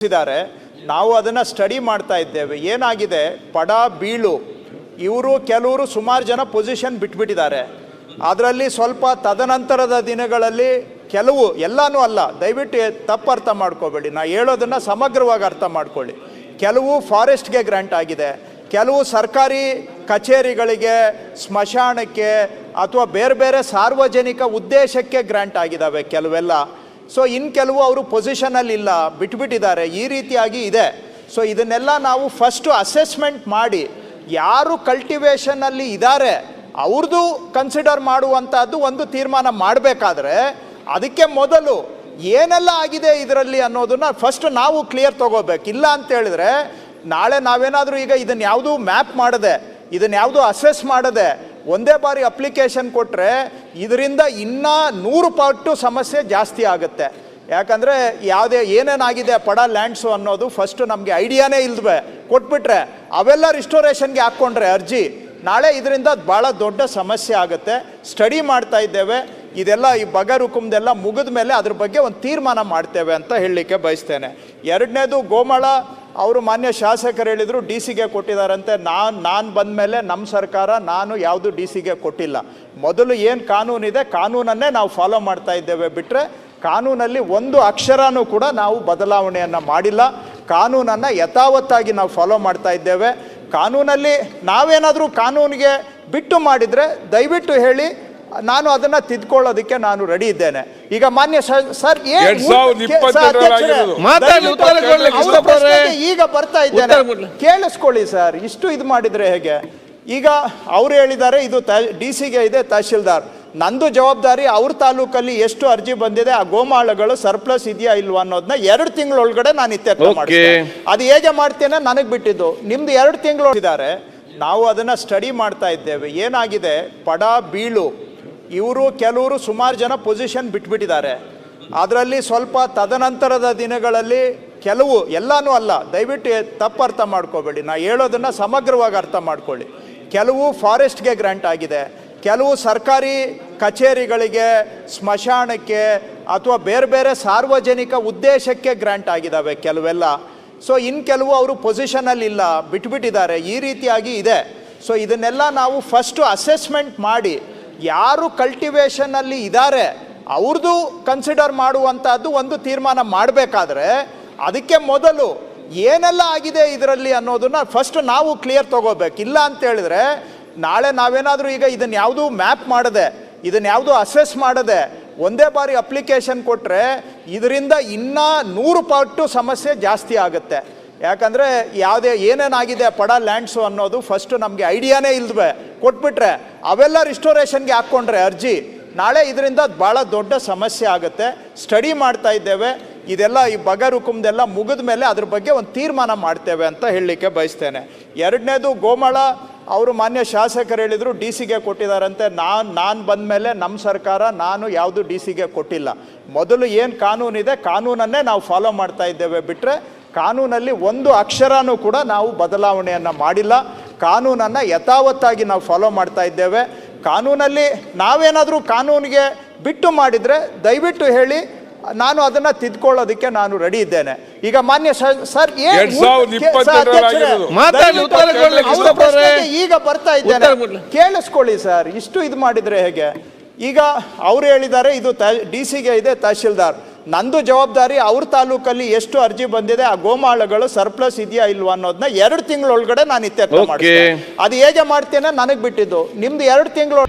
ಇದ್ದಾರೆ. ನಾವು ಅದನ್ನು ಸ್ಟಡಿ ಮಾಡ್ತಾ ಇದ್ದೇವೆ. ಏನಾಗಿದೆ, ಪಡ ಬೀಳು ಇವರು ಕೆಲವರು ಸುಮಾರು ಜನ ಪೊಸಿಷನ್ ಬಿಟ್ಬಿಟ್ಟಿದ್ದಾರೆ. ಅದರಲ್ಲಿ ಸ್ವಲ್ಪ ತದನಂತರದ ದಿನಗಳಲ್ಲಿ ಕೆಲವು, ಎಲ್ಲನೂ ಅಲ್ಲ, ದಯವಿಟ್ಟು ತಪ್ಪು ಅರ್ಥ ಮಾಡ್ಕೋಬೇಡಿ, ನಾ ಹೇಳೋದನ್ನು ಸಮಗ್ರವಾಗಿ ಅರ್ಥ ಮಾಡ್ಕೊಳ್ಳಿ. ಕೆಲವು ಫಾರೆಸ್ಟ್ಗೆ ಗ್ರ್ಯಾಂಟ್ ಆಗಿದೆ, ಕೆಲವು ಸರ್ಕಾರಿ ಕಚೇರಿಗಳಿಗೆ, ಸ್ಮಶಾನಕ್ಕೆ ಅಥವಾ ಬೇರೆ ಬೇರೆ ಸಾರ್ವಜನಿಕ ಉದ್ದೇಶಕ್ಕೆ ಗ್ರ್ಯಾಂಟ್ ಆಗಿದ್ದಾವೆ ಕೆಲವೆಲ್ಲ. ಸೊ ಇನ್ನು ಕೆಲವು ಅವರು ಪೊಸಿಷನಲ್ಲಿ ಇಲ್ಲ, ಬಿಟ್ಬಿಟ್ಟಿದ್ದಾರೆ. ಈ ರೀತಿಯಾಗಿ ಇದೆ. ಸೊ ಇದನ್ನೆಲ್ಲ ನಾವು ಫಸ್ಟು ಅಸೆಸ್ಮೆಂಟ್ ಮಾಡಿ ಯಾರು ಕಲ್ಟಿವೇಷನಲ್ಲಿ ಇದ್ದಾರೆ ಅವ್ರದ್ದು ಕನ್ಸಿಡರ್ ಮಾಡುವಂಥದ್ದು ಒಂದು ತೀರ್ಮಾನ ಮಾಡಬೇಕಾದ್ರೆ ಅದಕ್ಕೆ ಮೊದಲು ಏನೆಲ್ಲ ಆಗಿದೆ ಇದರಲ್ಲಿ ಅನ್ನೋದನ್ನ ಫಸ್ಟ್ ನಾವು ಕ್ಲಿಯರ್ ತಗೋಬೇಕು. ಇಲ್ಲ ಅಂತ ಹೇಳಿದ್ರೆ ನಾಳೆ ನಾವೇನಾದರೂ ಈಗ ಇದನ್ನು ಯಾವುದೂ ಮ್ಯಾಪ್ ಮಾಡದೆ, ಇದನ್ನು ಯಾವುದೂ ಅಸೆಸ್ ಮಾಡದೆ ಒಂದೇ ಬಾರಿ ಅಪ್ಲಿಕೇಶನ್ ಕೊಟ್ಟರೆ ಇದರಿಂದ ಇನ್ನೂ 100 ಪಟ್ಟು ಸಮಸ್ಯೆ ಜಾಸ್ತಿ ಆಗುತ್ತೆ. ಯಾಕಂದರೆ ಏನೇನಾಗಿದೆ ಪಡ ಲ್ಯಾಂಡ್ಸು ಅನ್ನೋದು ಫಸ್ಟು ನಮಗೆ ಐಡಿಯಾನೇ ಇಲ್ವೇ ಕೊಟ್ಬಿಟ್ರೆ ಅವೆಲ್ಲ ರಿಸ್ಟೋರೇಷನ್ಗೆ ಹಾಕ್ಕೊಂಡ್ರೆ ಅರ್ಜಿ, ನಾಳೆ ಇದರಿಂದ ಭಾಳ ದೊಡ್ಡ ಸಮಸ್ಯೆ ಆಗುತ್ತೆ. ಸ್ಟಡಿ ಮಾಡ್ತಾ ಇದ್ದೇವೆ. ಇದೆಲ್ಲ ಈ ಬಗರುಕುಮ್ದೆಲ್ಲ ಮುಗಿದ ಮೇಲೆ ಅದ್ರ ಬಗ್ಗೆ ಒಂದು ತೀರ್ಮಾನ ಮಾಡ್ತೇವೆ ಅಂತ ಹೇಳಲಿಕ್ಕೆ ಬಯಸ್ತೇನೆ. ಎರಡನೇದು, ಗೋಮಾಳ ಅವರು ಮಾನ್ಯ ಶಾಸಕರು ಹೇಳಿದರು ಡಿ ಸಿಗೆ ಕೊಟ್ಟಿದ್ದಾರಂತೆ. ನಾನು ಬಂದ ಮೇಲೆ ನಮ್ಮ ಸರ್ಕಾರ ನಾನು ಯಾವುದು ಡಿ ಸಿಗೆ ಕೊಟ್ಟಿಲ್ಲ. ಮೊದಲು ಏನು ಕಾನೂನಿದೆ ಕಾನೂನನ್ನೇ ನಾವು ಫಾಲೋ ಮಾಡ್ತಾ ಇದ್ದೇವೆ ಬಿಟ್ಟರೆ ಕಾನೂನಲ್ಲಿ ಒಂದು ಅಕ್ಷರನೂ ಕೂಡ ನಾವು ಬದಲಾವಣೆಯನ್ನು ಮಾಡಿಲ್ಲ. ಕಾನೂನನ್ನು ಯಥಾವತ್ತಾಗಿ ನಾವು ಫಾಲೋ ಮಾಡ್ತಾ ಇದ್ದೇವೆ. ಕಾನೂನಲ್ಲಿ ನಾವೇನಾದರೂ ಕಾನೂನಿಗೆ ಬಿಟ್ಟು ಮಾಡಿದರೆ ದಯವಿಟ್ಟು ಹೇಳಿ, ನಾನು ಅದನ್ನು ತಿದ್ಕೊಳ್ಳೋದಕ್ಕೆ ನಾನು ರೆಡಿ ಇದ್ದೇನೆ. ಈಗ ಮಾನ್ಯ ಸರ್ ಈಗ ಬರ್ತಾ ಇದ್ದೇನೆ, ಕೇಳಿಸ್ಕೊಳ್ಳಿ ಸರ್. ಇಷ್ಟು ಇದು ಮಾಡಿದರೆ ಹೇಗೆ? ಈಗ ಅವ್ರು ಹೇಳಿದ್ದಾರೆ ಇದು ಡಿ ಸಿಗೆ ಇದೆ, ತಹಶೀಲ್ದಾರ್. ನಂದು ಜವಾಬ್ದಾರಿ ಅವ್ರ ತಾಲೂಕಲ್ಲಿ ಎಷ್ಟು ಅರ್ಜಿ ಬಂದಿದೆ, ಆ ಗೋಮಾಳಗಳು ಸರ್ಪ್ಲಸ್ ಇದೆಯಾ ಇಲ್ವಾ ಅನ್ನೋದನ್ನ 2 ತಿಂಗಳೊಳಗಡೆ ನಾನು ಇತ್ಯರ್ಥ ಮಾಡ್ತೇನೆ. ಅದು ಹೇಗೆ ಮಾಡ್ತೇನೆ ನನಗೆ ಬಿಟ್ಟಿದ್ದು. ನಿಮ್ದು 2 ತಿಂಗಳು ಇದ್ದಾರೆ. ನಾವು ಅದನ್ನು ಸ್ಟಡಿ ಮಾಡ್ತಾ ಇದ್ದೇವೆ. ಏನಾಗಿದೆ, ಪಡ ಬೀಳು ಇವರು ಕೆಲವರು ಸುಮಾರು ಜನ ಪೊಸಿಷನ್ ಬಿಟ್ಬಿಟ್ಟಿದ್ದಾರೆ. ಅದರಲ್ಲಿ ಸ್ವಲ್ಪ ತದನಂತರದ ದಿನಗಳಲ್ಲಿ ಕೆಲವು, ಎಲ್ಲನೂ ಅಲ್ಲ, ದಯವಿಟ್ಟು ತಪ್ಪು ಅರ್ಥ ಮಾಡ್ಕೋಬೇಡಿ, ನಾ ಹೇಳೋದನ್ನು ಸಮಗ್ರವಾಗಿ ಅರ್ಥ ಮಾಡ್ಕೊಳ್ಳಿ. ಕೆಲವು ಫಾರೆಸ್ಟ್ಗೆ ಗ್ರ್ಯಾಂಟ್ ಆಗಿದೆ, ಕೆಲವು ಸರ್ಕಾರಿ ಕಚೇರಿಗಳಿಗೆ, ಸ್ಮಶಾನಕ್ಕೆ ಅಥವಾ ಬೇರೆ ಬೇರೆ ಸಾರ್ವಜನಿಕ ಉದ್ದೇಶಕ್ಕೆ ಗ್ರ್ಯಾಂಟ್ ಆಗಿದ್ದಾವೆ ಕೆಲವೆಲ್ಲ. ಸೊ ಇನ್ನು ಕೆಲವು ಅವರು ಪೊಸಿಷನಲ್ಲಿ ಇಲ್ಲ, ಬಿಟ್ಬಿಟ್ಟಿದ್ದಾರೆ. ಈ ರೀತಿಯಾಗಿ ಇದೆ. ಸೊ ಇದನ್ನೆಲ್ಲ ನಾವು ಫಸ್ಟು ಅಸೆಸ್ಮೆಂಟ್ ಮಾಡಿ ಯಾರು ಕಲ್ಟಿವೇಷನಲ್ಲಿ ಇದ್ದಾರೆ ಅವ್ರದ್ದು ಕನ್ಸಿಡರ್ ಮಾಡುವಂಥದ್ದು ಒಂದು ತೀರ್ಮಾನ ಮಾಡಬೇಕಾದ್ರೆ ಅದಕ್ಕೆ ಮೊದಲು ಏನೆಲ್ಲ ಆಗಿದೆ ಇದರಲ್ಲಿ ಅನ್ನೋದನ್ನ ಫಸ್ಟ್ ನಾವು ಕ್ಲಿಯರ್ ತಗೋಬೇಕು. ಇಲ್ಲ ಅಂತ ಹೇಳಿದ್ರೆ ನಾಳೆ ನಾವೇನಾದರೂ ಈಗ ಇದನ್ನು ಯಾವುದೂ ಮ್ಯಾಪ್ ಮಾಡದೆ, ಇದನ್ನು ಯಾವುದೂ ಅಸೆಸ್ ಮಾಡದೆ ಒಂದೇ ಬಾರಿ ಅಪ್ಲಿಕೇಶನ್ ಕೊಟ್ಟರೆ ಇದರಿಂದ ಇನ್ನೂ 100 ಪಟ್ಟು ಸಮಸ್ಯೆ ಜಾಸ್ತಿ ಆಗುತ್ತೆ. ಯಾಕಂದರೆ ಏನೇನಾಗಿದೆ ಪಡ ಲ್ಯಾಂಡ್ಸು ಅನ್ನೋದು ಫಸ್ಟು ನಮಗೆ ಐಡಿಯಾನೇ ಇಲ್ವೇ ಕೊಟ್ಬಿಟ್ರೆ ಅವೆಲ್ಲ ರಿಸ್ಟೋರೇಷನ್ಗೆ ಹಾಕ್ಕೊಂಡ್ರೆ ಅರ್ಜಿ, ನಾಳೆ ಇದರಿಂದ ಭಾಳ ದೊಡ್ಡ ಸಮಸ್ಯೆ ಆಗುತ್ತೆ. ಸ್ಟಡಿ ಮಾಡ್ತಾ ಇದ್ದೇವೆ. ಇದೆಲ್ಲ ಈ ಬಗರುಕುಮ್ದೆಲ್ಲ ಮುಗಿದ ಮೇಲೆ ಅದ್ರ ಬಗ್ಗೆ ಒಂದು ತೀರ್ಮಾನ ಮಾಡ್ತೇವೆ ಅಂತ ಹೇಳಲಿಕ್ಕೆ ಬಯಸ್ತೇನೆ. ಎರಡನೇದು, ಗೋಮಾಳ ಅವರು ಮಾನ್ಯ ಶಾಸಕರು ಹೇಳಿದರು ಡಿ ಸಿಗೆ ಕೊಟ್ಟಿದ್ದಾರಂತೆ. ನಾನು ಬಂದ ಮೇಲೆ ನಮ್ಮ ಸರ್ಕಾರ ನಾನು ಯಾವುದು ಡಿ ಸಿಗೆ ಕೊಟ್ಟಿಲ್ಲ. ಮೊದಲು ಏನು ಕಾನೂನಿದೆ ಕಾನೂನನ್ನೇ ನಾವು ಫಾಲೋ ಮಾಡ್ತಾ ಇದ್ದೇವೆ ಬಿಟ್ಟರೆ ಕಾನೂನಲ್ಲಿ ಒಂದು ಅಕ್ಷರನೂ ಕೂಡ ನಾವು ಬದಲಾವಣೆಯನ್ನು ಮಾಡಿಲ್ಲ. ಕಾನೂನನ್ನು ಯಥಾವತ್ತಾಗಿ ನಾವು ಫಾಲೋ ಮಾಡ್ತಾ ಇದ್ದೇವೆ. ಕಾನೂನಲ್ಲಿ ನಾವೇನಾದರೂ ಕಾನೂನಿಗೆ ಬಿಟ್ಟು ಮಾಡಿದರೆ ದಯವಿಟ್ಟು ಹೇಳಿ, ನಾನು ಅದನ್ನು ತಿದ್ಕೊಳ್ಳೋದಕ್ಕೆ ನಾನು ರೆಡಿ ಇದ್ದೇನೆ. ಈಗ ಮಾನ್ಯ ಸರ್ ಈಗ ಬರ್ತಾ ಇದ್ದೇನೆ, ಕೇಳಿಸ್ಕೊಳ್ಳಿ ಸರ್. ಇಷ್ಟು ಇದು ಮಾಡಿದರೆ ಹೇಗೆ? ಈಗ ಅವ್ರು ಹೇಳಿದ್ದಾರೆ ಇದು ಡಿ ಸಿಗೆ ಇದೆ, ತಹಶೀಲ್ದಾರ್. ನಂದು ಜವಾಬ್ದಾರಿ ಅವ್ರ ತಾಲೂಕಲ್ಲಿ ಎಷ್ಟು ಅರ್ಜಿ ಬಂದಿದೆ, ಆ ಗೋಮಾಳಗಳು ಸರ್ಪ್ಲಸ್ ಇದೆಯಾ ಇಲ್ವಾ ಅನ್ನೋದನ್ನ 2 ತಿಂಗಳೊಳಗಡೆ ನಾನು ಇತ್ಯರ್ಥ ಮಾಡ್ತೇನೆ. ಅದು ಹೇಗೆ ಮಾಡ್ತೇನೆ ನನಗೆ ಬಿಟ್ಟಿದ್ದು. ನಿಮ್ದು 2 ತಿಂಗಳು